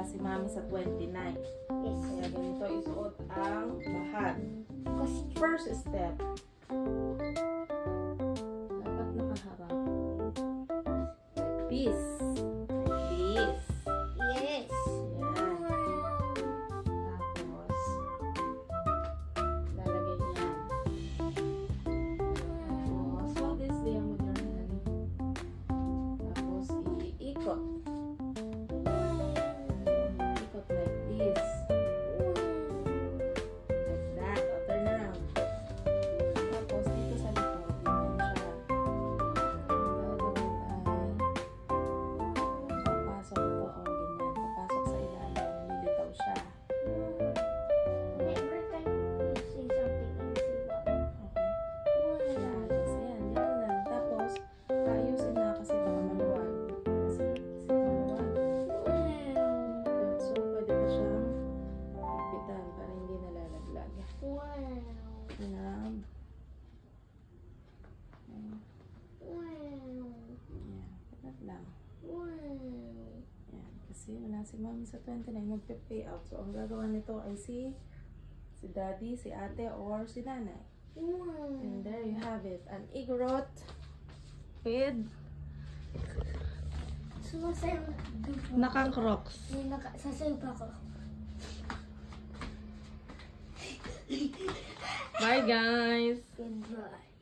si mami sa 29. Yes. Kaya ganito isuot ang bahag. First step. Dapat nakaharap. Peace. Peace. Yes. Yan. Tapos, lalagay yan. Tapos, hold this liam with your hand. Tapos, iikot. Ikot like this. Like that. O, turn around. Tapos, dito sa likod, ganyan siya. Ang gagawin ay, papasok ito, o, ganyan. Papasok sa ilalim. Lilitaw siya. Every time you say something, you say what? Okay. Ayos. Ayan, yan lang. Tapos, ayusin na kasi baka maluwag. Kasi maluwag. Good. So, pwede na siyang higpitan para hindi nalalaglag. Wow. Ayan. Wow. Ayan. Ganun lang. Wow. Ayan. Kasi wala si mami sa 29 magpe-pay out. So, ang gagawa nito ay si daddy, si ate, or si nanay. Wow. And there you have it. An igrot with Sumasayaw. nakang-crocs. Sasayaw pa ako. Bye, guys! Goodbye.